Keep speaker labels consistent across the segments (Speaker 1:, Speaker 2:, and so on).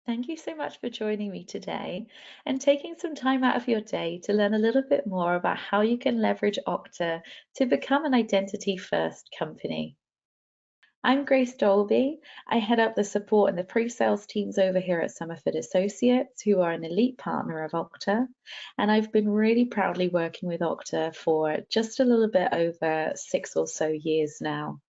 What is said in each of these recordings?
Speaker 1: Thank you so much for joining me today and taking some time out of your day to learn a little bit more about how you can leverage Okta to become an identity-first company. I'm Grace Dolby. I head up the support and the pre-sales teams over here at Somerford Associates, who are an elite partner of Okta. And I've been really proudly working with Okta for just a little bit over 6 or so years now.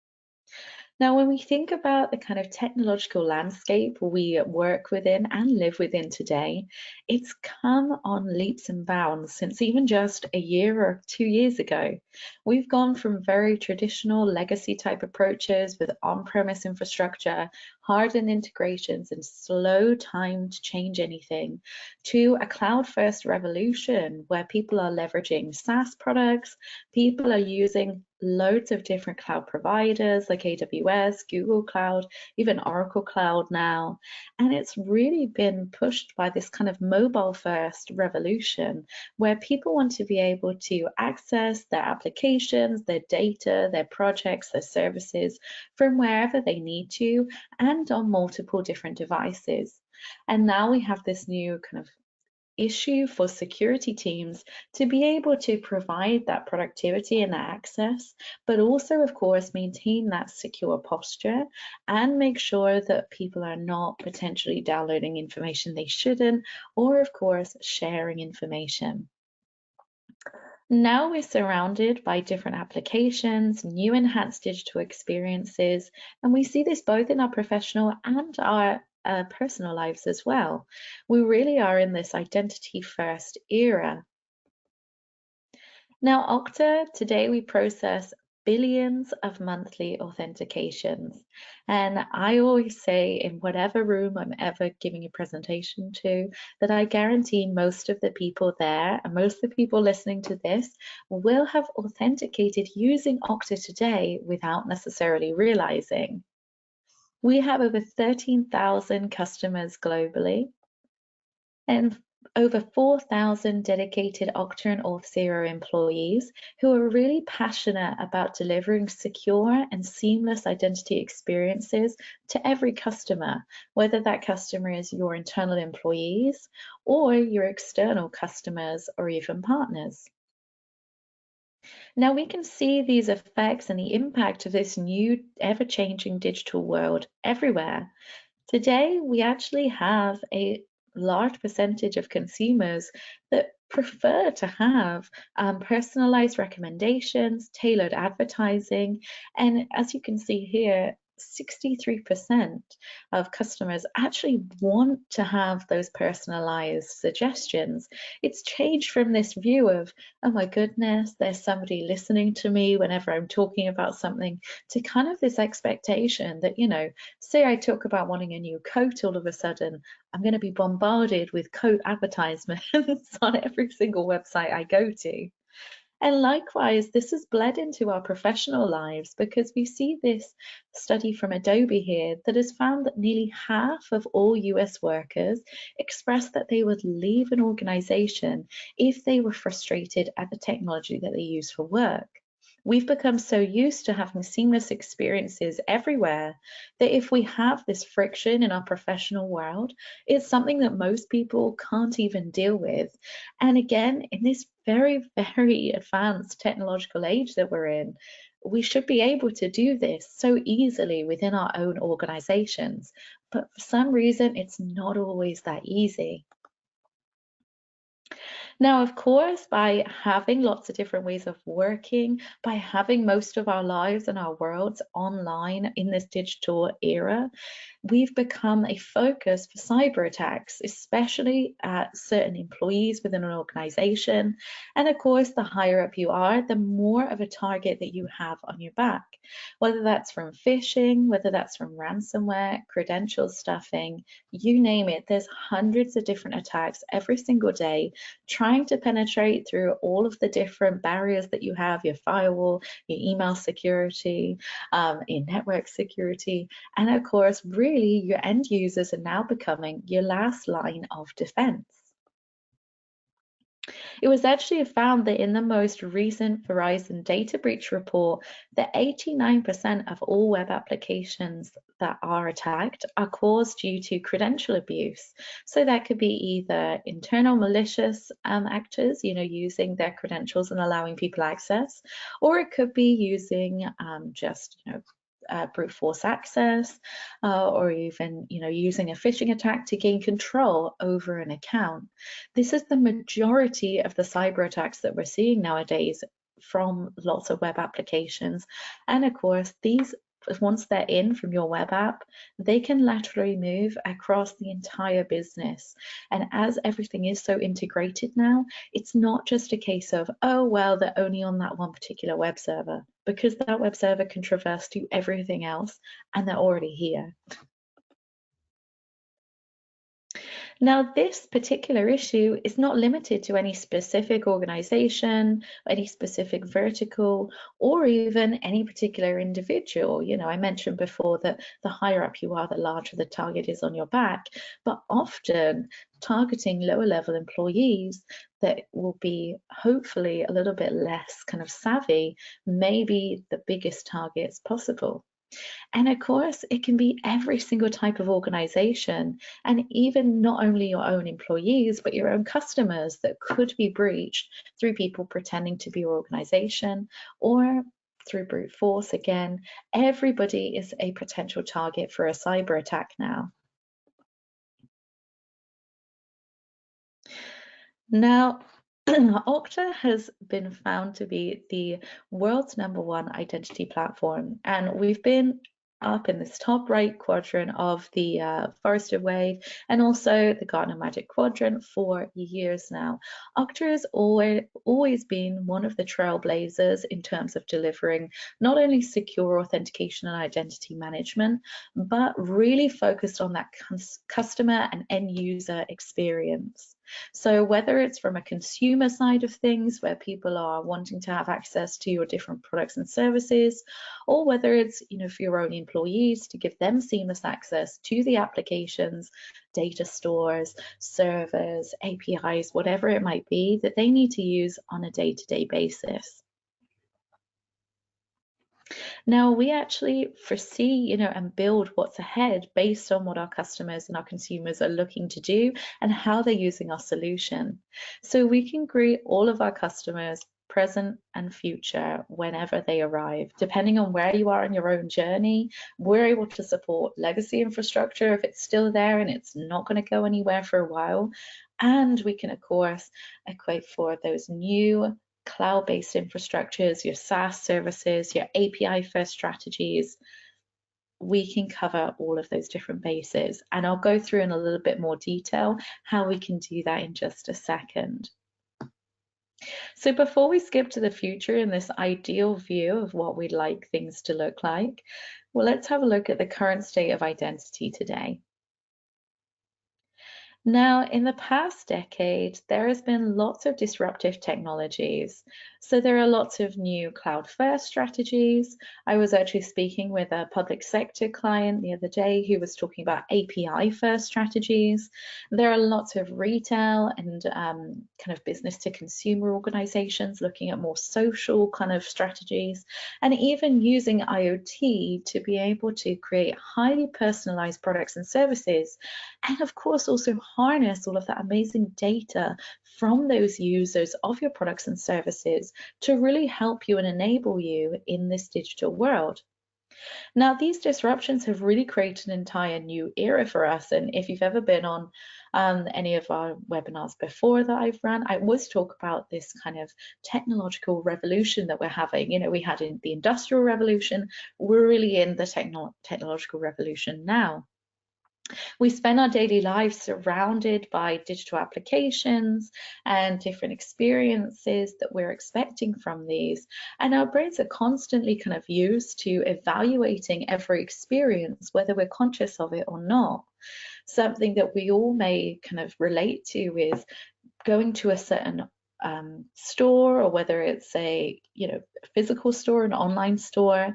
Speaker 1: Now, when we think about the kind of technological landscape we work within and live within today, it's come on leaps and bounds since even just a year or 2 years ago. We've gone from very traditional legacy type approaches with on-premise infrastructure, hardened integrations, and slow time to change anything, to a cloud-first revolution where people are leveraging SaaS products, people are using loads of different cloud providers like AWS, Google Cloud, even Oracle Cloud now. And it's really been pushed by this kind of mobile first revolution where people want to be able to access their applications, their data, their projects, their services from wherever they need to and on multiple different devices. And now we have this new kind of issue for security teams to be able to provide that productivity and that access, but also, of course, maintain that secure posture and make sure that people are not potentially downloading information they shouldn't, or, of course, sharing information. Now we're surrounded by different applications, new enhanced digital experiences, and we see this both in our professional and our personal lives as well. We really are in this identity first era. Now, Okta, today we process billions of monthly authentications. And I always say in whatever room I'm ever giving a presentation to, that I guarantee most of the people there and most of the people listening to this will have authenticated using Okta today without necessarily realizing. We have over 13,000 customers globally and over 4,000 dedicated Okta and Auth0 employees who are really passionate about delivering secure and seamless identity experiences to every customer, whether that customer is your internal employees or your external customers or even partners. Now we can see these effects and the impact of this new ever-changing digital world everywhere. Today, we actually have a large percentage of consumers that prefer to have personalized recommendations, tailored advertising, and as you can see here, 63% of customers actually want to have those personalized suggestions. It's changed from this view of, oh my goodness, there's somebody listening to me whenever I'm talking about something, to kind of this expectation that, say I talk about wanting a new coat, all of a sudden, I'm going to be bombarded with coat advertisements on every single website I go to. And likewise, this has bled into our professional lives because we see this study from Adobe here that has found that nearly half of all US workers expressed that they would leave an organization if they were frustrated at the technology that they use for work. We've become so used to having seamless experiences everywhere that if we have this friction in our professional world, it's something that most people can't even deal with. And again, in this very, very advanced technological age that we're in, we should be able to do this so easily within our own organizations. But for some reason, it's not always that easy. Now, of course, by having lots of different ways of working, by having most of our lives and our worlds online in this digital era, we've become a focus for cyber attacks, especially at certain employees within an organization. And of course, the higher up you are, the more of a target that you have on your back, whether that's from phishing, whether that's from ransomware, credential stuffing, you name it. There's hundreds of different attacks every single day trying to penetrate through all of the different barriers that you have, your firewall, your email security, your network security, and of course, really your end users are now becoming your last line of defense. It was actually found that in the most recent Verizon data breach report, that 89% of all web applications that are attacked are caused due to credential abuse. So that could be either internal malicious actors, using their credentials and allowing people access, or it could be using brute force access, or even using a phishing attack to gain control over an account. This is the majority of the cyber attacks that we're seeing nowadays from lots of web applications. And of course, these, once they're in from your web app, they can laterally move across the entire business. And as everything is so integrated now, it's not just a case of, oh, well, they're only on that one particular web server, because that web server can traverse to everything else and they're already here. Now, this particular issue is not limited to any specific organization, any specific vertical, or even any particular individual. I mentioned before that the higher up you are, the larger the target is on your back, but often targeting lower level employees that will be hopefully a little bit less kind of savvy may be the biggest targets possible. And of course, it can be every single type of organization, and even not only your own employees, but your own customers that could be breached through people pretending to be your organization or through brute force. Again, everybody is a potential target for a cyber attack now. Now, Okta has been found to be the world's #1 identity platform, and we've been up in this top right quadrant of the Forrester Wave and also the Gartner Magic Quadrant for years now. Okta has always been one of the trailblazers in terms of delivering not only secure authentication and identity management, but really focused on that customer and end user experience. So whether it's from a consumer side of things, where people are wanting to have access to your different products and services, or whether it's for your own employees to give them seamless access to the applications, data stores, servers, APIs, whatever it might be that they need to use on a day-to-day basis. Now, we actually foresee, and build what's ahead based on what our customers and our consumers are looking to do and how they're using our solution. So we can greet all of our customers, present and future, whenever they arrive. Depending on where you are in your own journey, we're able to support legacy infrastructure if it's still there and it's not going to go anywhere for a while. And we can, of course, equate for those new cloud-based infrastructures, your SaaS services, your API-first strategies. We can cover all of those different bases. And I'll go through in a little bit more detail how we can do that in just a second. So before we skip to the future and this ideal view of what we'd like things to look like, well, let's have a look at the current state of identity today. Now, in the past decade, there has been lots of disruptive technologies. So there are lots of new cloud-first strategies. I was actually speaking with a public sector client the other day who was talking about API-first strategies. There are lots of retail and kind of business-to-consumer organizations looking at more social kind of strategies, and even using IoT to be able to create highly personalized products and services, and of course also harness all of that amazing data from those users of your products and services to really help you and enable you in this digital world. Now, these disruptions have really created an entire new era for us. And if you've ever been on any of our webinars before that I've run, I always talk about this kind of technological revolution that we're having. We had in the Industrial Revolution, we're really in the technological revolution now. We spend our daily lives surrounded by digital applications and different experiences that we're expecting from these. And our brains are constantly kind of used to evaluating every experience, whether we're conscious of it or not. Something that we all may kind of relate to is going to a certain store, or whether it's a physical store, an online store,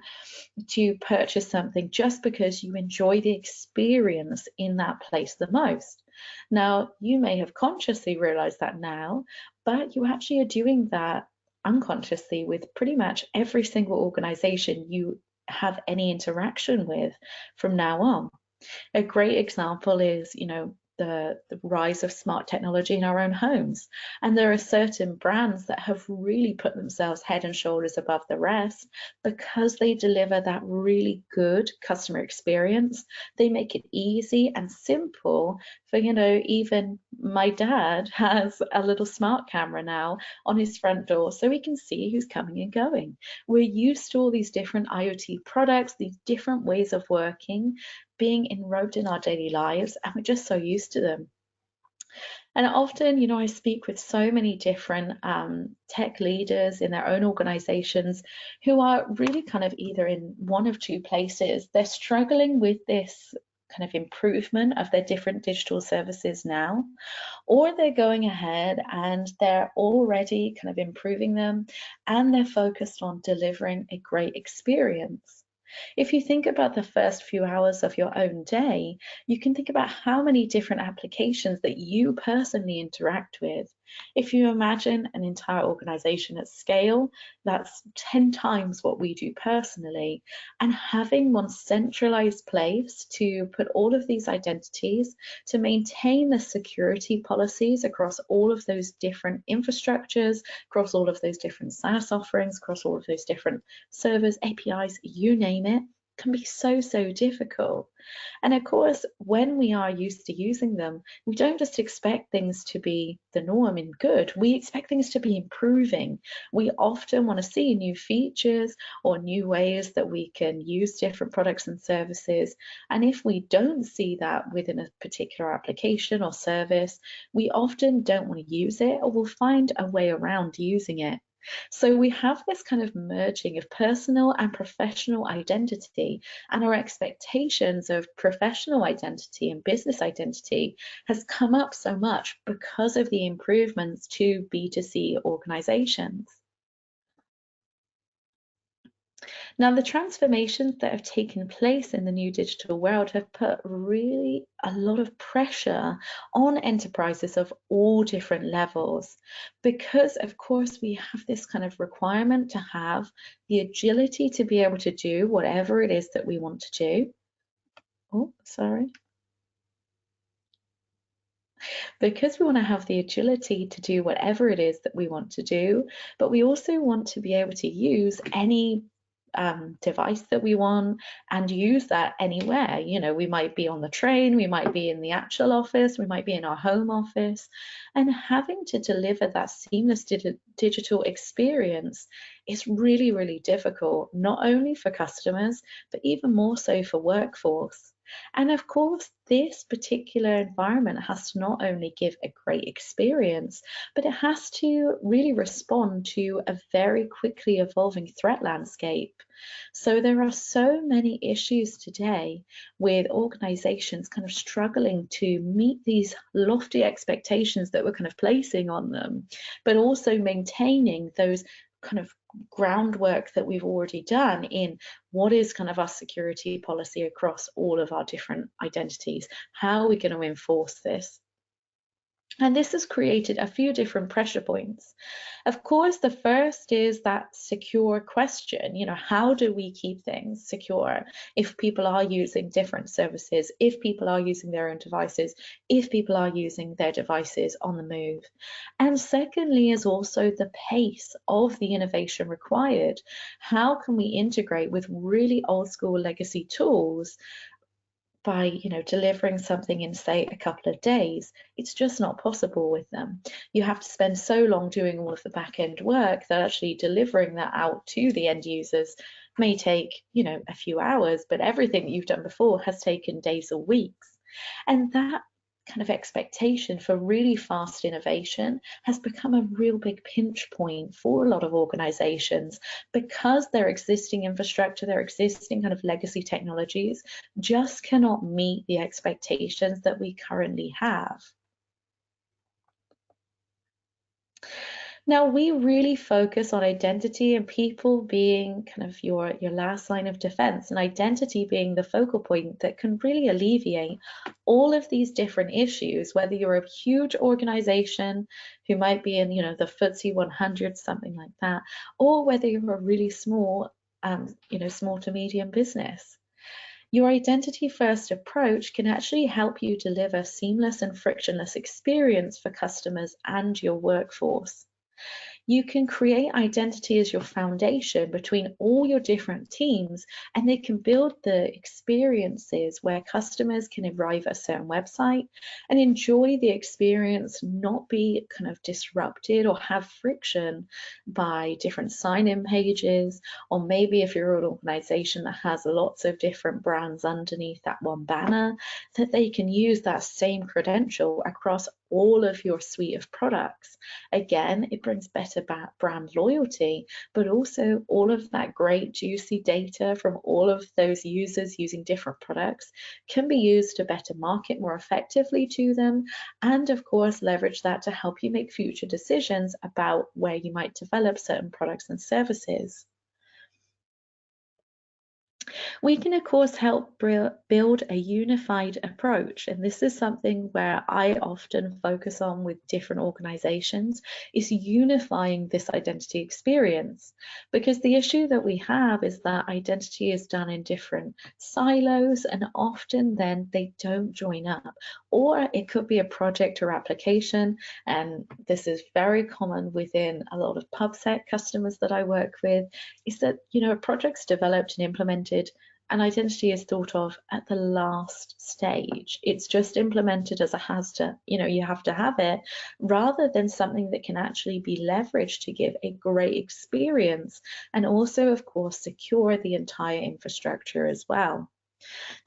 Speaker 1: to purchase something just because you enjoy the experience in that place the most. Now, you may have consciously realized that now, but you actually are doing that unconsciously with pretty much every single organization you have any interaction with from now on. A great example is, the rise of smart technology in our own homes. And there are certain brands that have really put themselves head and shoulders above the rest because they deliver that really good customer experience. They make it easy and simple for, even my dad has a little smart camera now on his front door so he can see who's coming and going. We're used to all these different IoT products, these different ways of working, being enrobed in our daily lives, and we're just so used to them. And often, I speak with so many different tech leaders in their own organizations who are really kind of either in one of two places. They're struggling with this kind of improvement of their different digital services now, or they're going ahead and they're already kind of improving them and they're focused on delivering a great experience. If you think about the first few hours of your own day, you can think about how many different applications that you personally interact with. If you imagine an entire organization at scale, that's 10 times what we do personally. And having one centralized place to put all of these identities, to maintain the security policies across all of those different infrastructures, across all of those different SaaS offerings, across all of those different servers, APIs, you name it, can be so difficult. And of course, when we are used to using them, we don't just expect things to be the norm and good. We expect things to be improving. We often want to see new features or new ways that we can use different products and services. And if we don't see that within a particular application or service, we often don't want to use it, or we'll find a way around using it. So we have this kind of merging of personal and professional identity, and our expectations of professional identity and business identity has come up so much because of the improvements to B2C organizations. Now, the transformations that have taken place in the new digital world have put really a lot of pressure on enterprises of all different levels, because of course we have this kind of requirement to have the agility to be able to do whatever it is that we want to do. Oh, sorry. Because we want to have the agility to do whatever it is that we want to do, but we also want to be able to use any device that we want and use that anywhere. We might be on the train, we might be in the actual office, we might be in our home office, and having to deliver that seamless digital experience is really difficult, not only for customers, but even more so for workforce. And of course, this particular environment has to not only give a great experience, but it has to really respond to a very quickly evolving threat landscape. So there are so many issues today with organizations kind of struggling to meet these lofty expectations that we're kind of placing on them, but also maintaining those kind of groundwork that we've already done in what is kind of our security policy across all of our different identities. How are we going to enforce this? And this has created a few different pressure points. Of course, the first is that secure question. How do we keep things secure if people are using different services, if people are using their own devices, if people are using their devices on the move? And secondly is also the pace of the innovation required. How can we integrate with really old school legacy tools by delivering something in, say, a couple of days? It's just not possible with them. You have to spend so long doing all of the back end work that actually delivering that out to the end users may take a few hours, but everything that you've done before has taken days or weeks. And that kind of expectation for really fast innovation has become a real big pinch point for a lot of organizations, because their existing infrastructure, their existing kind of legacy technologies just cannot meet the expectations that we currently have. Now, we really focus on identity and people being kind of your last line of defense, and identity being the focal point that can really alleviate all of these different issues, whether you're a huge organization who might be in, the FTSE 100, something like that, or whether you're a really small, small to medium business. Your identity first approach can actually help you deliver seamless and frictionless experience for customers and your workforce. You can create identity as your foundation between all your different teams, and they can build the experiences where customers can arrive at a certain website and enjoy the experience, not be kind of disrupted or have friction by different sign-in pages, or maybe if you're an organization that has lots of different brands underneath that one banner, that they can use that same credential across all of your suite of products. Again, it brings better brand loyalty, but also all of that great juicy data from all of those users using different products can be used to better market more effectively to them, and of course leverage that to help you make future decisions about where you might develop certain products and services. We can, of course, help build a unified approach, and this is something where I often focus on with different organizations, is unifying this identity experience. Because the issue that we have is that identity is done in different silos, and often then they don't join up. Or it could be a project or application, and this is very common within a lot of PubSec customers that I work with, is that, a project's developed and implemented, and identity is thought of at the last stage. It's just implemented as a has to, you have to have it, rather than something that can actually be leveraged to give a great experience and also, of course, secure the entire infrastructure as well.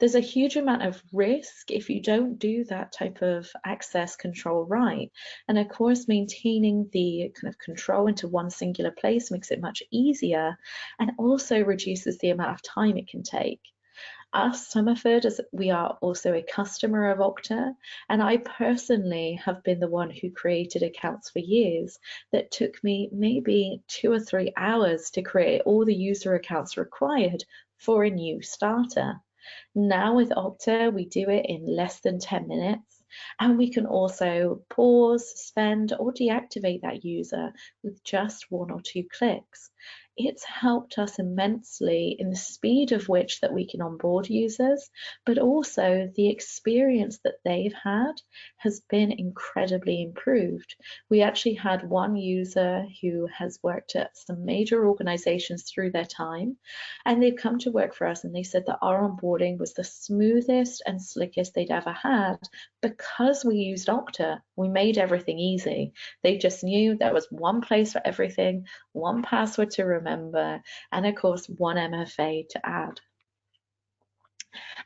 Speaker 1: There's a huge amount of risk if you don't do that type of access control right. And of course, maintaining the kind of control into one singular place makes it much easier and also reduces the amount of time it can take. Us, Somerford, as we are also a customer of Okta, and I personally have been the one who created accounts for years that took me maybe 2 or 3 hours to create all the user accounts required for a new starter. Now with Okta, we do it in less than 10 minutes, and we can also pause, suspend, or deactivate that user with just 1 or 2 clicks. It's helped us immensely in the speed of which that we can onboard users, but also the experience that they've had has been incredibly improved. We actually had one user who has worked at some major organizations through their time, and they've come to work for us, and they said that our onboarding was the smoothest and slickest they'd ever had because we used Okta. We made everything easy. They just knew there was one place for everything, one password to remember, and of course, one MFA to add.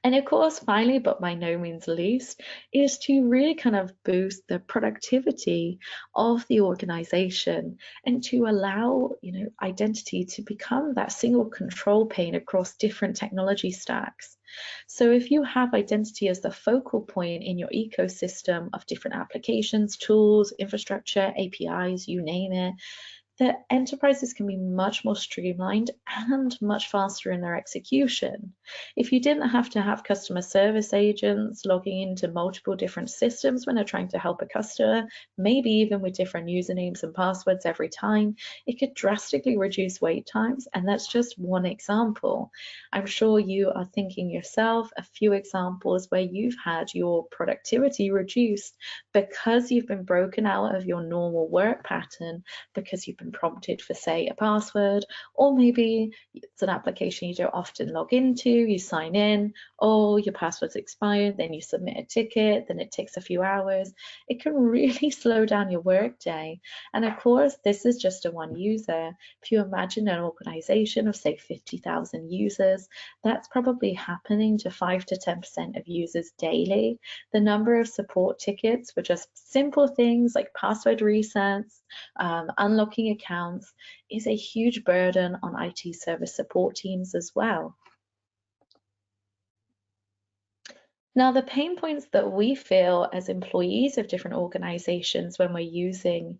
Speaker 1: And of course, finally, but by no means least, is to really kind of boost the productivity of the organization and to allow, identity to become that single control plane across different technology stacks. So if you have identity as the focal point in your ecosystem of different applications, tools, infrastructure, APIs, you name it, the enterprises can be much more streamlined and much faster in their execution. If you didn't have to have customer service agents logging into multiple different systems when they're trying to help a customer, maybe even with different usernames and passwords every time, it could drastically reduce wait times, and that's just one example. I'm sure you are thinking yourself a few examples where you've had your productivity reduced because you've been broken out of your normal work pattern, because you've been prompted for, say, a password, or maybe it's an application you don't often log into, you sign in, oh, your password's expired, then you submit a ticket, then it takes a few hours. It can really slow down your workday. And of course, this is just a one user. If you imagine an organization of, say, 50,000 users, that's probably happening to 5 to 10% of users daily. The number of support tickets for just simple things like password resets, unlocking accounts is a huge burden on IT service support teams as well. Now, the pain points that we feel as employees of different organizations when we're using,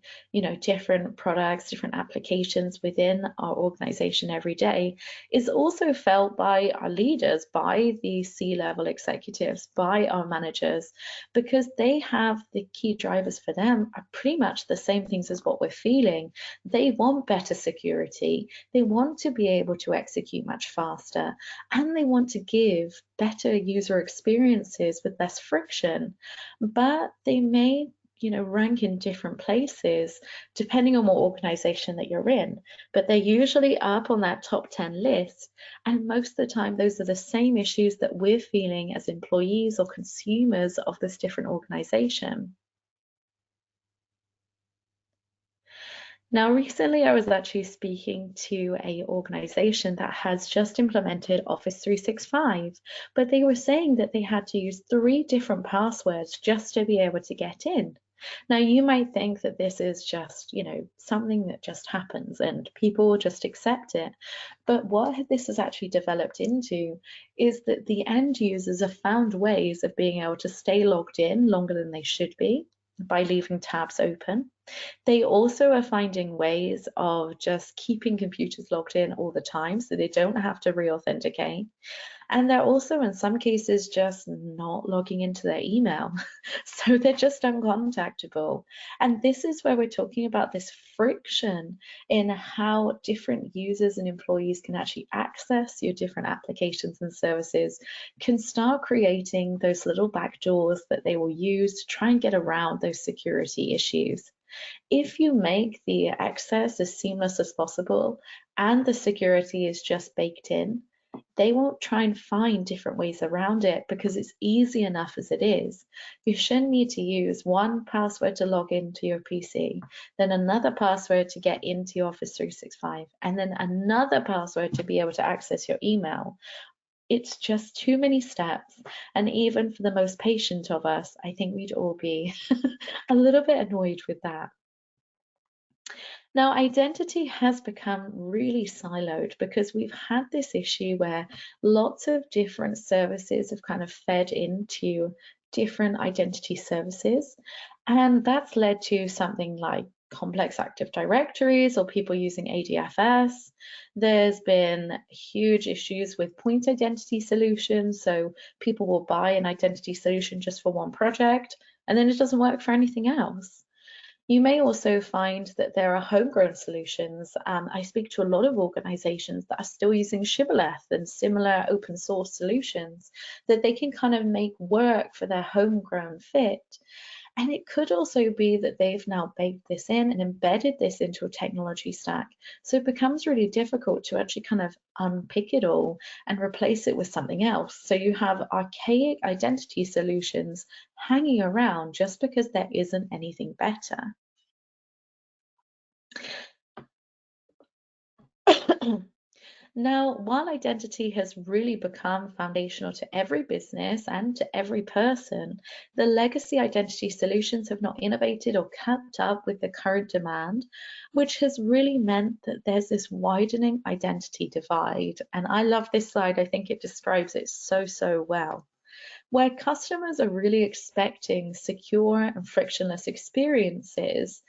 Speaker 1: different products, different applications within our organization every day is also felt by our leaders, by the C-level executives, by our managers, because they have the key drivers for them are pretty much the same things as what we're feeling. They want better security. They want to be able to execute much faster, and they want to give better user experiences with less friction, but they may rank in different places depending on what organization that you're in, but they're usually up on that top 10 list, and most of the time those are the same issues that we're feeling as employees or consumers of this different organization. Now, recently I was actually speaking to an organization that has just implemented Office 365, but they were saying that they had to use 3 different passwords just to be able to get in. Now, you might think that this is just, something that just happens and people just accept it. But what this has actually developed into is that the end users have found ways of being able to stay logged in longer than they should be by leaving tabs open. They also are finding ways of just keeping computers logged in all the time so they don't have to re-authenticate. And they're also, in some cases, just not logging into their email. So they're just uncontactable. And this is where we're talking about this friction in how different users and employees can actually access your different applications and services, can start creating those little back doors that they will use to try and get around those security issues. If you make the access as seamless as possible and the security is just baked in, they won't try and find different ways around it because it's easy enough as it is. You shouldn't need to use one password to log into your PC, then another password to get into Office 365, and then another password to be able to access your email. It's just too many steps, and even for the most patient of us, I think we'd all be a little bit annoyed with that. Now, identity has become really siloed because we've had this issue where lots of different services have kind of fed into different identity services, and that's led to something like complex Active Directories or people using ADFS. There's been huge issues with point identity solutions, so people will buy an identity solution just for one project, and then it doesn't work for anything else. You may also find that there are homegrown solutions. I speak to a lot of organizations that are still using Shibboleth and similar open source solutions that they can kind of make work for their homegrown fit. And it could also be that they've now baked this in and embedded this into a technology stack. So it becomes really difficult to actually kind of unpick it all and replace it with something else. So you have archaic identity solutions hanging around just because there isn't anything better. Now, while identity has really become foundational to every business and to every person, the legacy identity solutions have not innovated or kept up with the current demand, which has really meant that there's this widening identity divide. And I love this slide. I think it describes it so well, where customers are really expecting secure and frictionless experiences,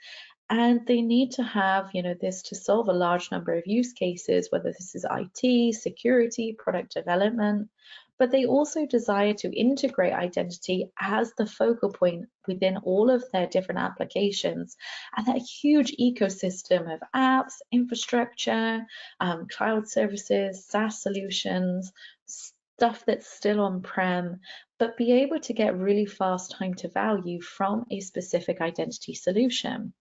Speaker 1: and they need to have this to solve a large number of use cases, whether this is IT, security, product development, but they also desire to integrate identity as the focal point within all of their different applications, and that huge ecosystem of apps, infrastructure, cloud services, SaaS solutions, stuff that's still on-prem, but be able to get really fast time to value from a specific identity solution.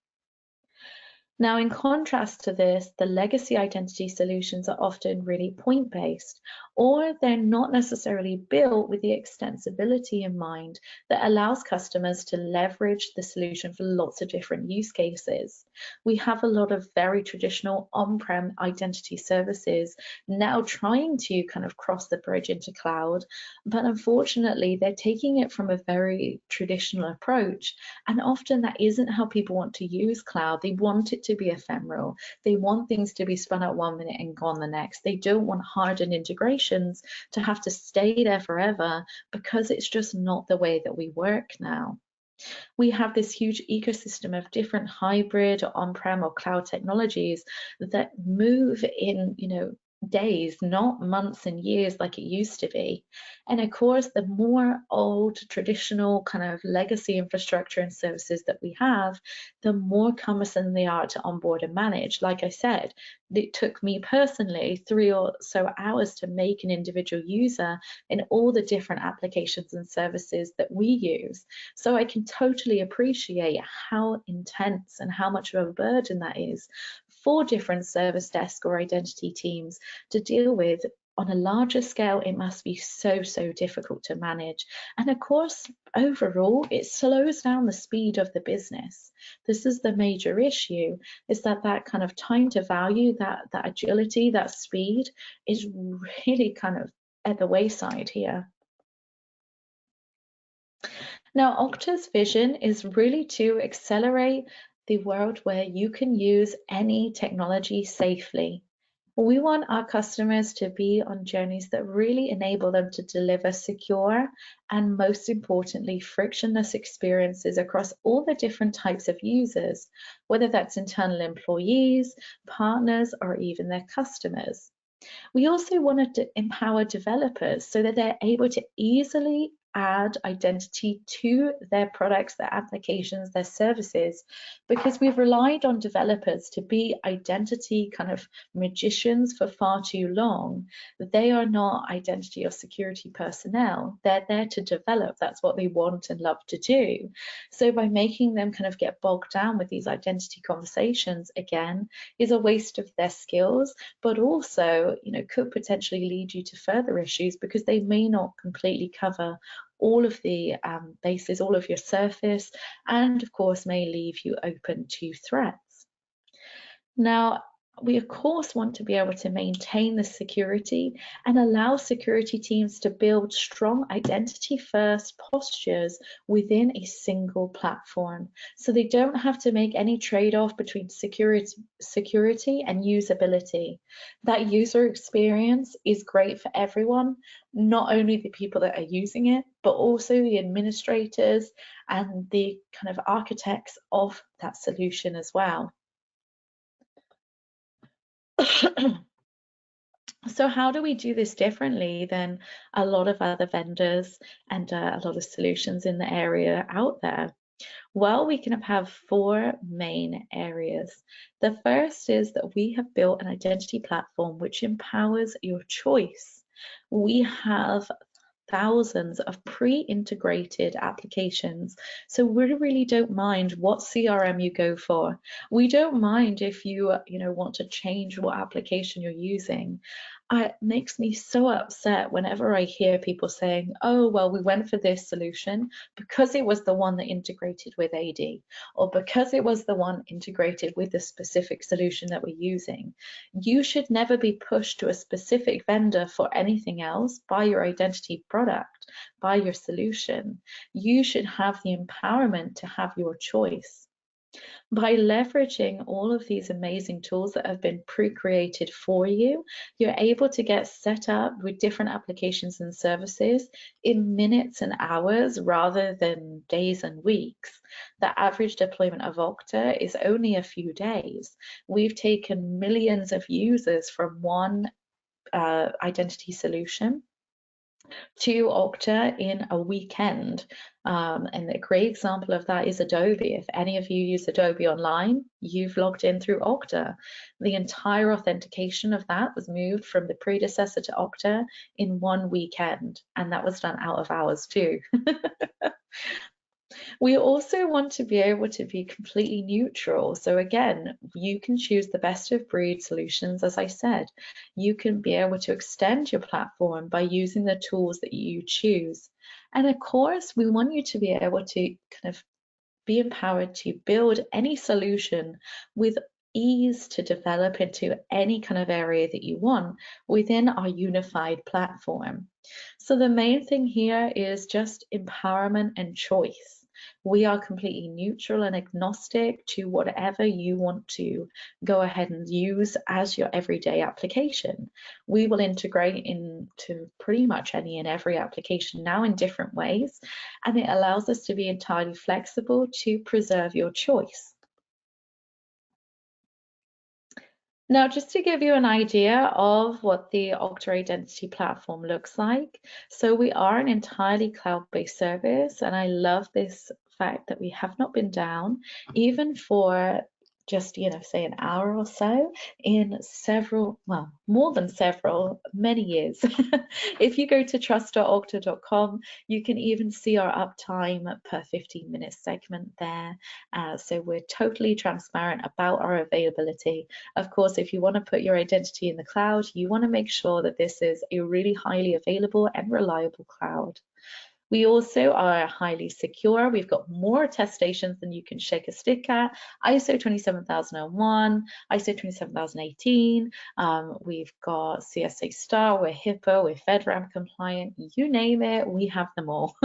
Speaker 1: Now, in contrast to this, the legacy identity solutions are often really point-based, or they're not necessarily built with the extensibility in mind that allows customers to leverage the solution for lots of different use cases. We have a lot of very traditional on-prem identity services now trying to kind of cross the bridge into cloud, but unfortunately, they're taking it from a very traditional approach, and often that isn't how people want to use cloud. They want it to be ephemeral. They want things to be spun out one minute and gone the next. They don't want hardened integration. applications to have to stay there forever, because it's just not the way that we work now. We have this huge ecosystem of different hybrid or on-prem or cloud technologies that move in, days, not months and years like it used to be. And of course, the more old traditional kind of legacy infrastructure and services that we have, the more cumbersome they are to onboard and manage. Like I said, it took me personally 3 or so hours to make an individual user in all the different applications and services that we use. So I can totally appreciate how intense and how much of a burden that is for different service desk or identity teams to deal with. On a larger scale, it must be so difficult to manage. And of course, overall, it slows down the speed of the business. This is the major issue, is that kind of time to value, that agility, that speed is really kind of at the wayside here. Now, Okta's vision is really to accelerate the world where you can use any technology safely. We want our customers to be on journeys that really enable them to deliver secure and, most importantly, frictionless experiences across all the different types of users, whether that's internal employees, partners, or even their customers. We also wanted to empower developers so that they're able to easily add identity to their products, their applications, their services, because we've relied on developers to be identity kind of magicians for far too long. They are not identity or security personnel. They're there to develop. That's what they want and love to do. So by making them kind of get bogged down with these identity conversations, again, is a waste of their skills, but also, could potentially lead you to further issues because they may not completely cover all of the bases, all of your surface, and of course may leave you open to threats. Now, we of course want to be able to maintain the security and allow security teams to build strong identity first postures within a single platform, so they don't have to make any trade-off between security and usability. That user experience is great for everyone, not only the people that are using it, but also the administrators and the kind of architects of that solution as well. So how do we do this differently than a lot of other vendors and a lot of solutions in the area out there? Well, we can have 4 main areas. The first is that we have built an identity platform which empowers your choice. We have thousands of pre-integrated applications, so we really don't mind what CRM you go for. We don't mind if you want to change what application you're using. It makes me so upset whenever I hear people saying, oh, well, we went for this solution because it was the one that integrated with AD, or because it was the one integrated with the specific solution that we're using. You should never be pushed to a specific vendor for anything else by your identity product, by your solution. You should have the empowerment to have your choice. By leveraging all of these amazing tools that have been pre-created for you, you're able to get set up with different applications and services in minutes and hours rather than days and weeks. The average deployment of Okta is only a few days. We've taken millions of users from one identity solution to Okta in a weekend. And a great example of that is Adobe. If any of you use Adobe online, you've logged in through Okta. The entire authentication of that was moved from the predecessor to Okta in one weekend, and that was done out of hours too. We also want to be able to be completely neutral. So again, you can choose the best of breed solutions. As I said, you can be able to extend your platform by using the tools that you choose. And of course, we want you to be able to kind of be empowered to build any solution with ease to develop into any kind of area that you want within our unified platform. So the main thing here is just empowerment and choice. We are completely neutral and agnostic to whatever you want to go ahead and use as your everyday application. We will integrate into pretty much any and every application now in different ways, and it allows us to be entirely flexible to preserve your choice. Now, just to give you an idea of what the Okta Identity Platform looks like, so we are an entirely cloud-based service, and I love this fact that we have not been down, even for just, say an hour or so in several, well, more than several, many years. If you go to trust.okta.com, you can even see our uptime per 15-minute segment there. So we're totally transparent about our availability. Of course, if you want to put your identity in the cloud, you want to make sure that this is a really highly available and reliable cloud. We also are highly secure. We've got more attestations than you can shake a stick at. ISO 27001, ISO 27018. We've got CSA Star, we're HIPAA, we're FedRAMP compliant. You name it, we have them all.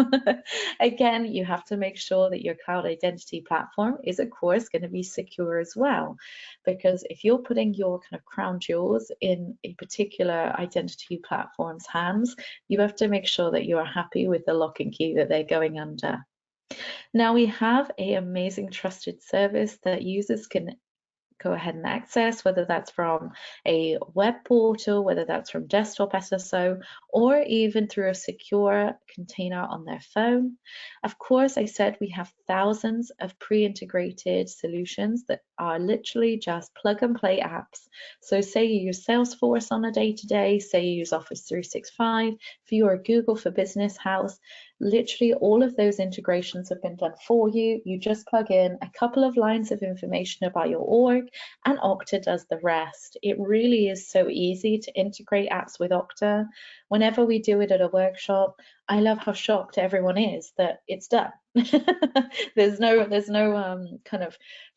Speaker 1: Again, you have to make sure that your cloud identity platform is, of course, going to be secure as well. Because if you're putting your kind of crown jewels in a particular identity platform's hands, you have to make sure that you are happy with the lock and key that they're going under. Now we have an amazing trusted service that users can go ahead and access, whether that's from a web portal, whether that's from desktop SSO, or even through a secure container on their phone. Of course, I said we have thousands of pre-integrated solutions that are literally just plug and play apps. So say you use Salesforce on a day-to-day, say you use Office 365, if you're a Google for Business house, literally all of those integrations have been done for you. You just plug in a couple of lines of information about your org and Okta does the rest. It really is so easy to integrate apps with Okta. Whenever we do it at a workshop, I love how shocked everyone is that it's done. There's no kind of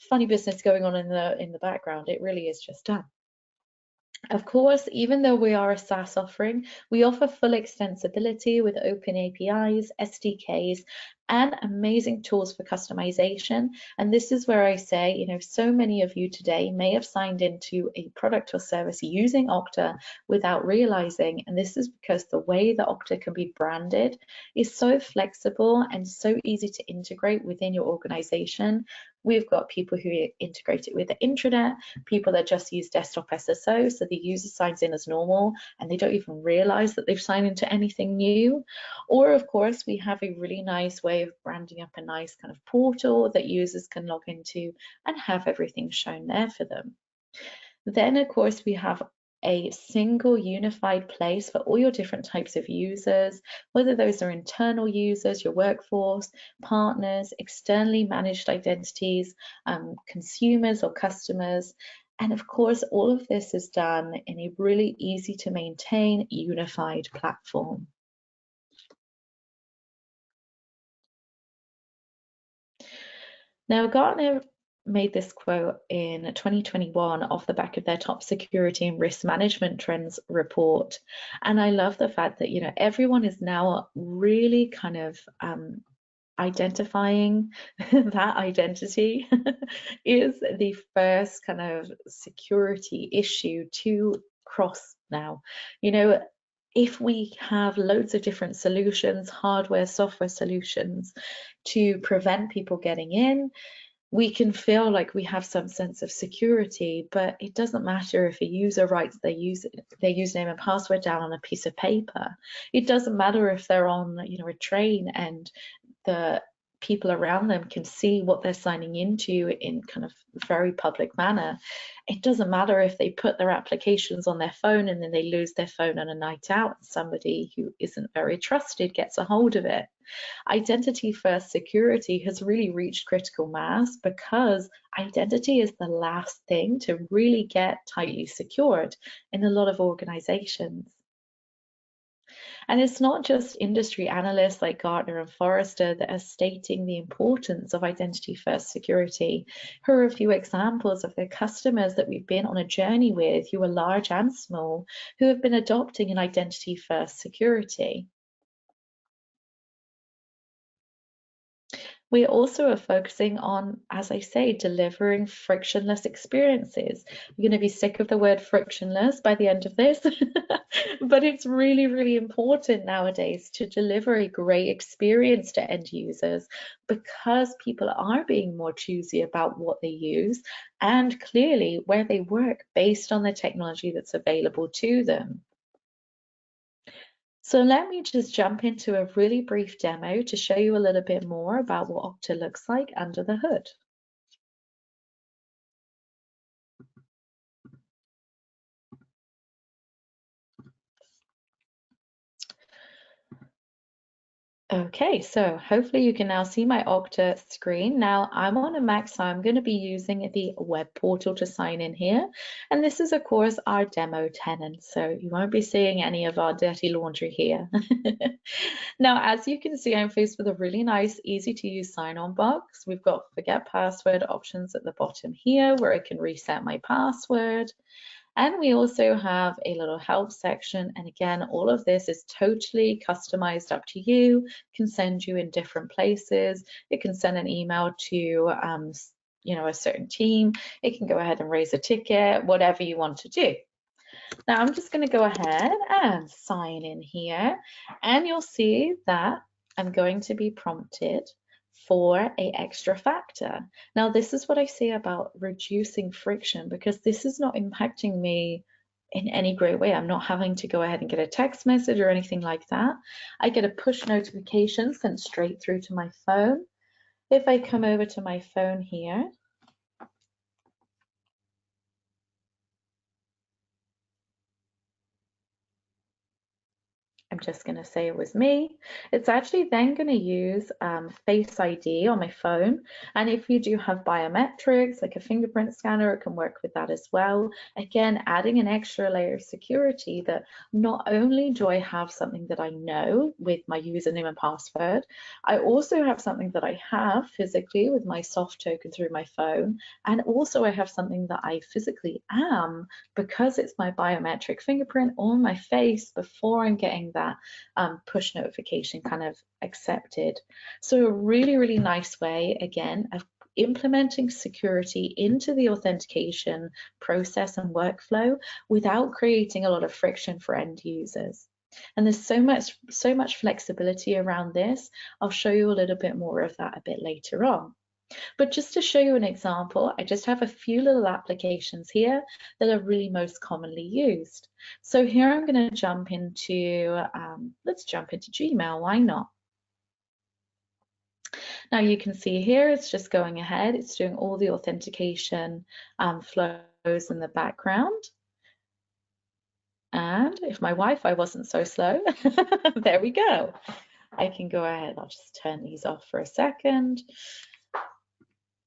Speaker 1: funny business going on in the background. It really is just done. Of course, even though we are a SaaS offering, we offer full extensibility with open APIs, SDKs, and amazing tools for customization. And this is where I say, so many of you today may have signed into a product or service using Okta without realizing. And this is because the way that Okta can be branded is so flexible and so easy to integrate within your organization. We've got people who integrate it with the intranet, people that just use desktop SSO, so the user signs in as normal and they don't even realize that they've signed into anything new. Or of course, we have a really nice way of branding up a nice kind of portal that users can log into and have everything shown there for them. Then of course, we have a single unified place for all your different types of users, whether those are internal users, your workforce, partners, externally managed identities, consumers or customers. And of course, all of this is done in a really easy to maintain unified platform. Now, Gartner made this quote in 2021 off the back of their top security and risk management trends report. And I love the fact that, everyone is now really kind of identifying that identity is the first kind of security issue to cross now. If we have loads of different solutions, hardware, software solutions to prevent people getting in, we can feel like we have some sense of security, but it doesn't matter if a user writes their username and password down on a piece of paper. It doesn't matter if they're on, a train and the people around them can see what they're signing into in kind of very public manner. It doesn't matter if they put their applications on their phone and then they lose their phone on a night out. Somebody who isn't very trusted gets a hold of it. Identity first security has really reached critical mass because identity is the last thing to really get tightly secured in a lot of organizations. And it's not just industry analysts like Gartner and Forrester that are stating the importance of identity first security. Here are a few examples of the customers that we've been on a journey with, who are large and small, who have been adopting an identity first security. We also are focusing on, as I say, delivering frictionless experiences. You're going to be sick of the word frictionless by the end of this, but it's really, really important nowadays to deliver a great experience to end users because people are being more choosy about what they use and clearly where they work based on the technology that's available to them. So let me just jump into a really brief demo to show you a little bit more about what Okta looks like under the hood. Okay, so hopefully you can now see my Okta screen. Now I'm on a Mac, so I'm going to be using the web portal to sign in here. And this is, of course, our demo tenant. So you won't be seeing any of our dirty laundry here. Now, as you can see, I'm faced with a really nice, easy to use sign-on box. We've got forget password options at the bottom here where I can reset my password. And we also have a little help section. And again, all of this is totally customized up to you, can send you in different places. It can send an email to a certain team. It can go ahead and raise a ticket, whatever you want to do. Now I'm just going to go ahead and sign in here, and you'll see that I'm going to be prompted for an extra factor. Now this is what I say about reducing friction, because this is not impacting me in any great way. I'm not having to go ahead and get a text message or anything like that. I get a push notification sent straight through to my phone. If I come over to my phone here, I'm just going to say it was me. It's actually then going to use Face ID on my phone. And if you do have biometrics, like a fingerprint scanner, it can work with that as well. Again, adding an extra layer of security that not only do I have something that I know with my username and password, I also have something that I have physically with my soft token through my phone. And also I have something that I physically am because it's my biometric fingerprint on my face before I'm getting that push notification kind of accepted. So a really, really nice way, again, of implementing security into the authentication process and workflow without creating a lot of friction for end users. And there's so much flexibility around this. I'll show you a little bit more of that a bit later on. But just to show you an example, I just have a few little applications here that are really most commonly used. So here I'm going to jump into, let's jump into Gmail, why not? Now you can see here, it's just going ahead. It's doing all the authentication flows in the background. And if my Wi-Fi wasn't so slow, there we go. I can go ahead, I'll just turn these off for a second.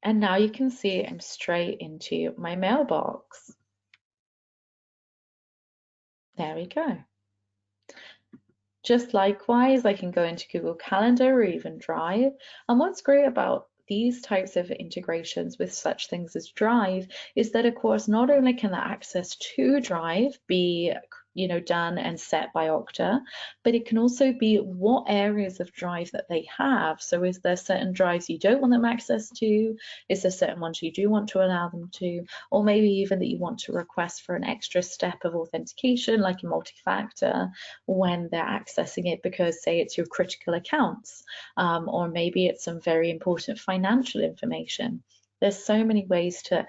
Speaker 1: And now you can see I'm straight into my mailbox. There we go. Just likewise, I can go into Google Calendar or even Drive. And what's great about these types of integrations with such things as Drive is that, of course, not only can the access to Drive be done and set by Okta, but it can also be what areas of Drive that they have. So is there certain drives you don't want them access to? Is there certain ones you do want to allow them to? Or maybe even that you want to request for an extra step of authentication, like a multi-factor, when they're accessing it because, say, it's your critical accounts, or maybe it's some very important financial information. There's so many ways to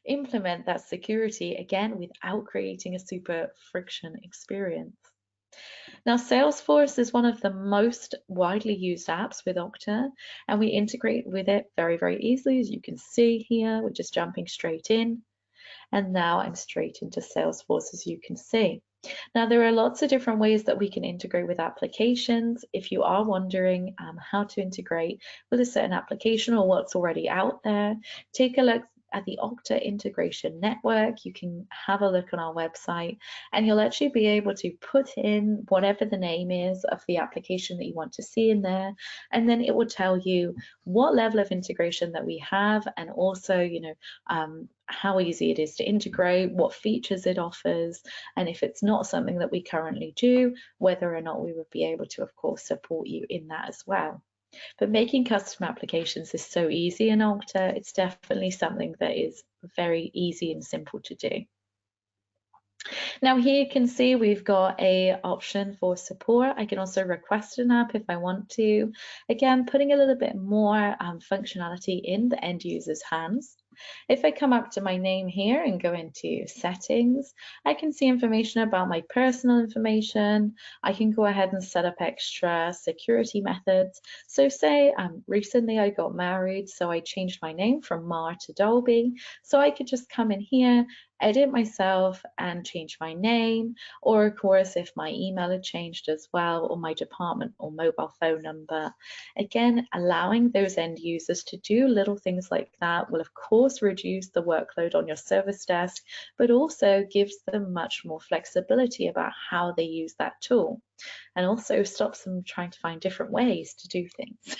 Speaker 1: implement that security, again, without creating a super friction experience. Now, Salesforce is one of the most widely used apps with Okta, and we integrate with it very, very easily. As you can see here, we're just jumping straight in. And now I'm straight into Salesforce, as you can see. Now, there are lots of different ways that we can integrate with applications. If you are wondering how to integrate with a certain application or what's already out there, take a look at the Okta Integration Network. You can have a look on our website and you'll actually be able to put in whatever the name is of the application that you want to see in there, and then it will tell you what level of integration that we have, and also how easy it is to integrate, what features it offers, and if it's not something that we currently do, whether or not we would be able to, of course, support you in that as well. But making custom applications is so easy in Okta. It's definitely something that is very easy and simple to do. Now here you can see we've got a option for support. I can also request an app if I want to. Again, putting a little bit more functionality in the end user's hands. If I come up to my name here and go into settings, I can see information about my personal information. I can go ahead and set up extra security methods. So say recently I got married, so I changed my name from Mar to Dolby. So I could just come in here, edit myself and change my name, or of course if my email had changed as well, or my department or mobile phone number. Again, allowing those end users to do little things like that will of course reduce the workload on your service desk, but also gives them much more flexibility about how they use that tool, and also stops them trying to find different ways to do things.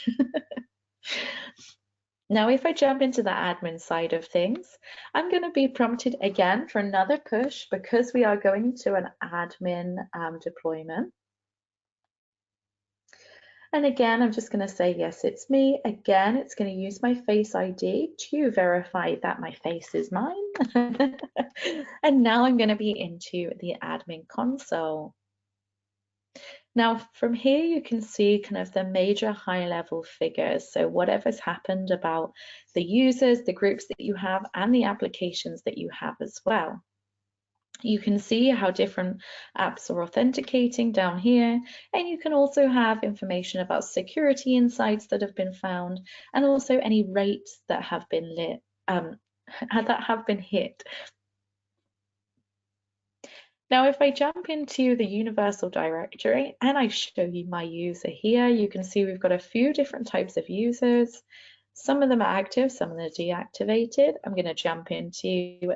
Speaker 1: Now, if I jump into the admin side of things, I'm going to be prompted again for another push because we are going to an admin deployment. And again, I'm just going to say, yes, it's me. Again, it's going to use my Face ID to verify that my face is mine. And now I'm going to be into the admin console. Now, from here, you can see kind of the major high-level figures. So whatever's happened about the users, the groups that you have, and the applications that you have as well. You can see how different apps are authenticating down here, and you can also have information about security insights that have been found, and also any rates that have been hit. Now, if I jump into the Universal Directory and I show you my user here, you can see we've got a few different types of users. Some of them are active, some of them are deactivated. I'm going to jump into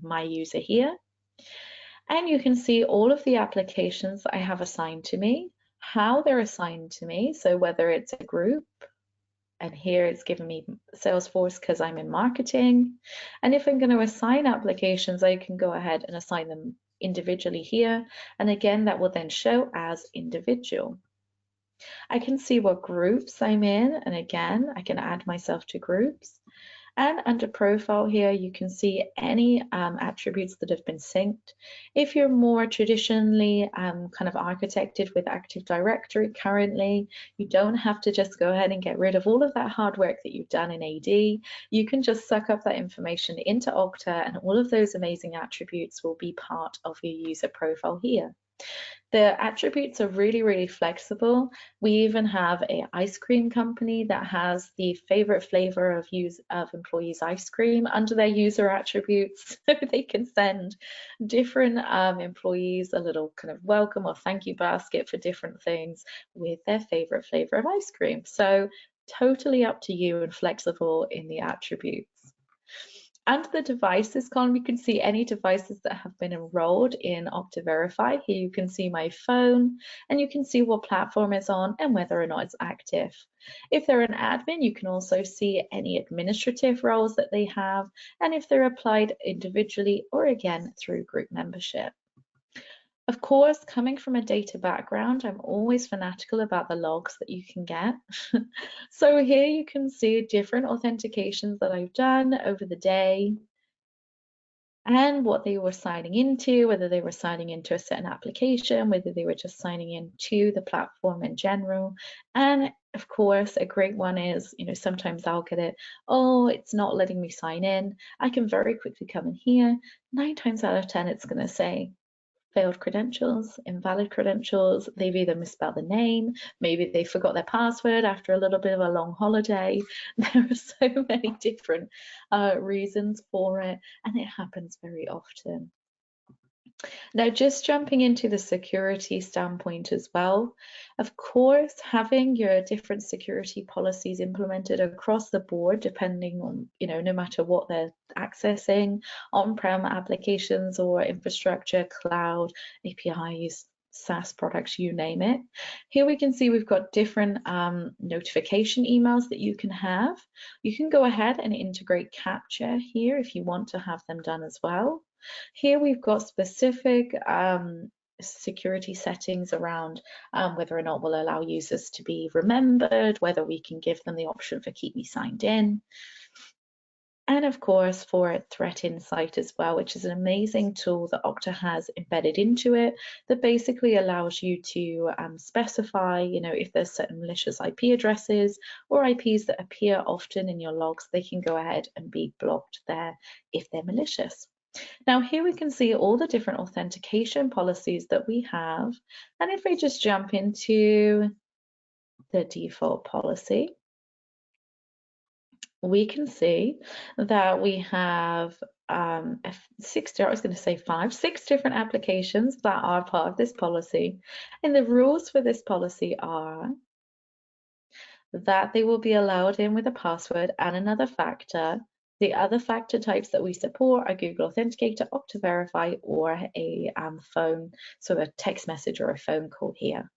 Speaker 1: my user here. And you can see all of the applications that I have assigned to me, how they're assigned to me. So whether it's a group, and here it's given me Salesforce because I'm in marketing. And if I'm going to assign applications, I can go ahead and assign them individually here. And again, that will then show as individual. I can see what groups I'm in. And again, I can add myself to groups. And under profile here, you can see any attributes that have been synced. If you're more traditionally kind of architected with Active Directory currently, you don't have to just go ahead and get rid of all of that hard work that you've done in AD. You can just suck up that information into Okta, and all of those amazing attributes will be part of your user profile here. The attributes are really, really flexible. We even have an ice cream company that has the favorite flavor of employees' ice cream under their user attributes. So they can send different employees a little kind of welcome or thank you basket for different things with their favorite flavor of ice cream. So totally up to you and flexible in the attributes. Under the devices column, you can see any devices that have been enrolled in Okta Verify. Here you can see my phone, and you can see what platform it's on and whether or not it's active. If they're an admin, you can also see any administrative roles that they have, and if they're applied individually or again through group membership. Of course, coming from a data background, I'm always fanatical about the logs that you can get. So here you can see different authentications that I've done over the day and what they were signing into, whether they were signing into a certain application, whether they were just signing into the platform in general. And of course, a great one is, sometimes I'll get it, oh, it's not letting me sign in. I can very quickly come in here. 9 times out of 10, it's going to say, failed credentials, invalid credentials. They've either misspelled the name, maybe they forgot their password after a little bit of a long holiday. There are so many different reasons for it, and it happens very often. Now, just jumping into the security standpoint as well, of course, having your different security policies implemented across the board, depending on, no matter what they're accessing, on-prem applications or infrastructure, cloud, APIs, SaaS products, you name it. Here we can see we've got different notification emails that you can have. You can go ahead and integrate capture here if you want to have them done as well. Here we've got specific security settings around whether or not we'll allow users to be remembered, whether we can give them the option for keep me signed in. And of course, for Threat Insight as well, which is an amazing tool that Okta has embedded into it that basically allows you to specify, if there's certain malicious IP addresses or IPs that appear often in your logs, they can go ahead and be blocked there if they're malicious. Now here we can see all the different authentication policies that we have. And if we just jump into the default policy, we can see that we have six different applications that are part of this policy. And the rules for this policy are that they will be allowed in with a password and another factor. The other factor types that we support are Google Authenticator, Okta Verify, or a phone, so a text message or a phone call here.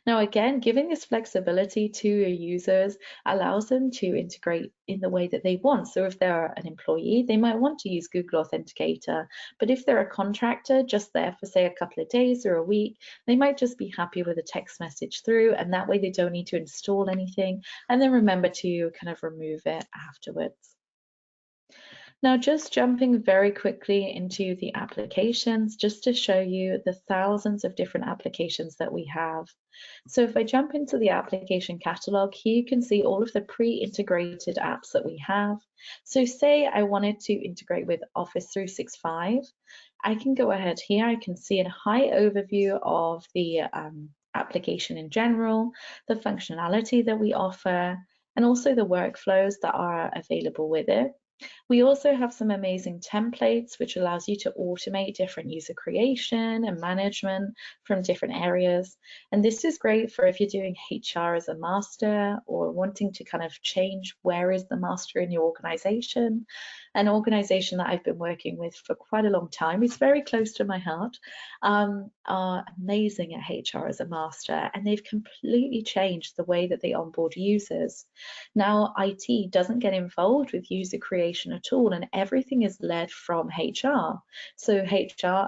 Speaker 1: Now again, giving this flexibility to your users allows them to integrate in the way that they want. So if they're an employee, they might want to use Google Authenticator, but if they're a contractor just there for say a couple of days or a week, they might just be happy with a text message through, and that way they don't need to install anything, and then remember to kind of remove it afterwards. Now, just jumping very quickly into the applications, just to show you the thousands of different applications that we have. So if I jump into the application catalog, here you can see all of the pre-integrated apps that we have. So say I wanted to integrate with Office 365, I can go ahead here, I can see a high overview of the application in general, the functionality that we offer, and also the workflows that are available with it. We also have some amazing templates, which allows you to automate different user creation and management from different areas. And this is great for if you're doing HR as a master or wanting to kind of change where is the master in your organization. An organization that I've been working with for quite a long time, is very close to my heart, are amazing at HR as a master, and they've completely changed the way that they onboard users. Now, IT doesn't get involved with user creation at all, and everything is led from HR. So HR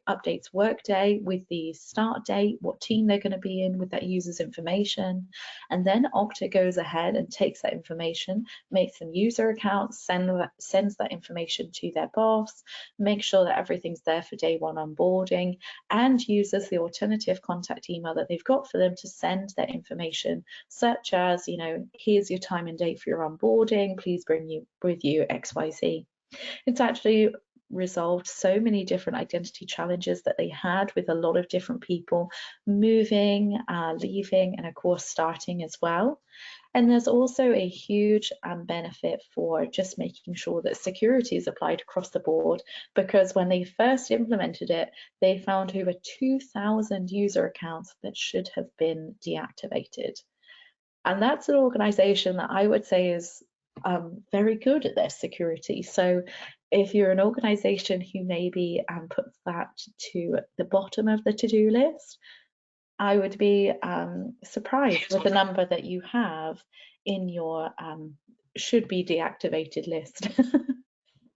Speaker 1: updates Workday with the start date, what team they're going to be in with that user's information, and then Okta goes ahead and takes that information, makes them user accounts, sends that information to their boss, make sure that everything's there for day one onboarding, and uses the alternative contact email that they've got for them to send their information, such as, here's your time and date for your onboarding, please bring with you XYZ. It's actually resolved so many different identity challenges that they had with a lot of different people moving, leaving, and of course starting as well. And there's also a huge benefit for just making sure that security is applied across the board, because when they first implemented it, they found over 2,000 user accounts that should have been deactivated. And that's an organization that I would say is very good at their security. So if you're an organization who maybe puts that to the bottom of the to-do list, I would be surprised with the number that you have in your should be deactivated list.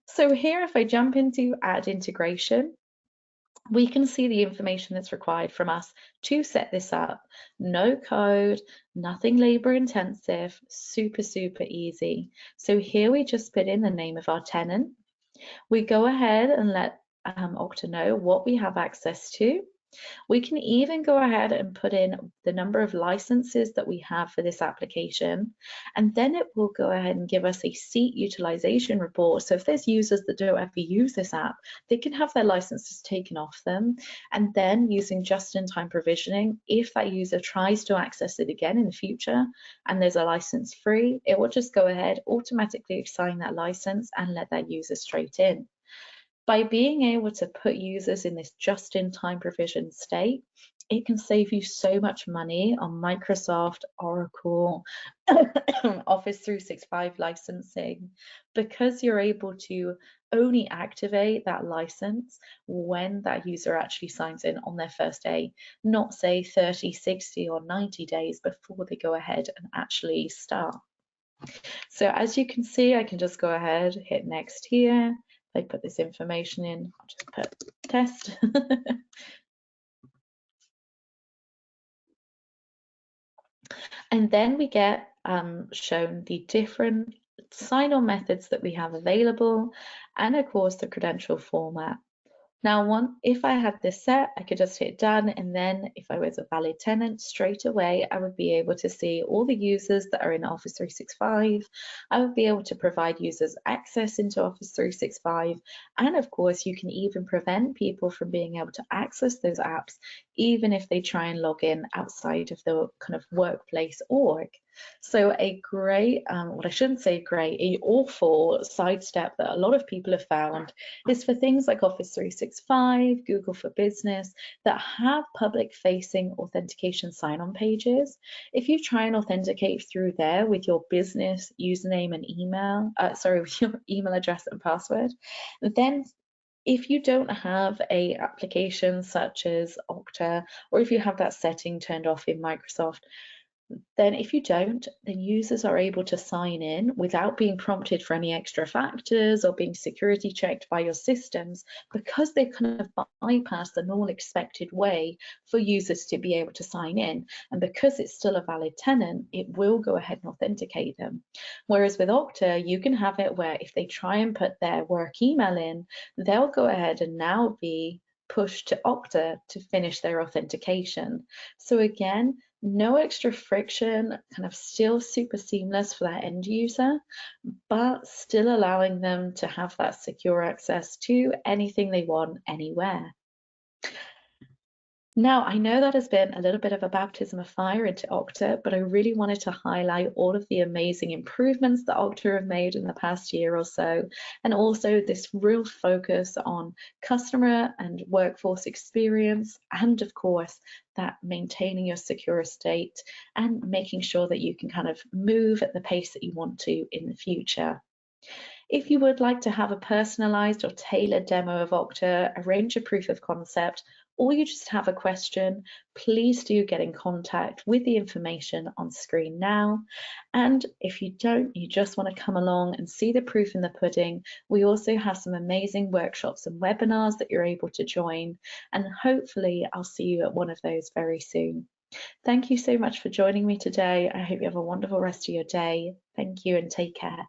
Speaker 1: So here, if I jump into add integration, we can see the information that's required from us to set this up. No code, nothing labor intensive, super, super easy. So here we just put in the name of our tenant. We go ahead and let Okta know what we have access to. We can even go ahead and put in the number of licenses that we have for this application, and then it will go ahead and give us a seat utilization report. So if there's users that don't ever use this app, they can have their licenses taken off them, and then using just-in-time provisioning, if that user tries to access it again in the future and there's a license free, it will just go ahead, automatically assign that license and let that user straight in. By being able to put users in this just-in-time provision state, it can save you so much money on Microsoft, Oracle, Office 365 licensing, because you're able to only activate that license when that user actually signs in on their first day, not say 30, 60, or 90 days before they go ahead and actually start. So as you can see, I can just go ahead, hit next here. If I put this information in, I'll just put test. And then we get shown the different sign-on methods that we have available, and of course the credential format. Now, if I had this set, I could just hit done, and then if I was a valid tenant, straight away, I would be able to see all the users that are in Office 365. I would be able to provide users access into Office 365. And of course, you can even prevent people from being able to access those apps, even if they try and log in outside of the kind of workplace org. So a great, well, I shouldn't say great, a awful sidestep that a lot of people have found is for things like Office 365, Google for Business, that have public-facing authentication sign-on pages. If you try and authenticate through there with your business username and email, with your email address and password, then if you don't have a application such as Okta, or if you have that setting turned off in Microsoft, then if you don't, then users are able to sign in without being prompted for any extra factors or being security checked by your systems, because they kind of bypass the normal expected way for users to be able to sign in. And because it's still a valid tenant, it will go ahead and authenticate them. Whereas with Okta, you can have it where if they try and put their work email in, they'll go ahead and now be pushed to Okta to finish their authentication. So again, no extra friction, kind of still super seamless for that end user, but still allowing them to have that secure access to anything they want anywhere. Now, I know that has been a little bit of a baptism of fire into Okta, but I really wanted to highlight all of the amazing improvements that Okta have made in the past year or so, and also this real focus on customer and workforce experience, and of course, that maintaining your secure state and making sure that you can kind of move at the pace that you want to in the future. If you would like to have a personalized or tailored demo of Okta, arrange a proof of concept, or you just have a question, please do get in contact with the information on screen now. And if you don't, you just want to come along and see the proof in the pudding, we also have some amazing workshops and webinars that you're able to join. And hopefully I'll see you at one of those very soon. Thank you so much for joining me today. I hope you have a wonderful rest of your day. Thank you and take care.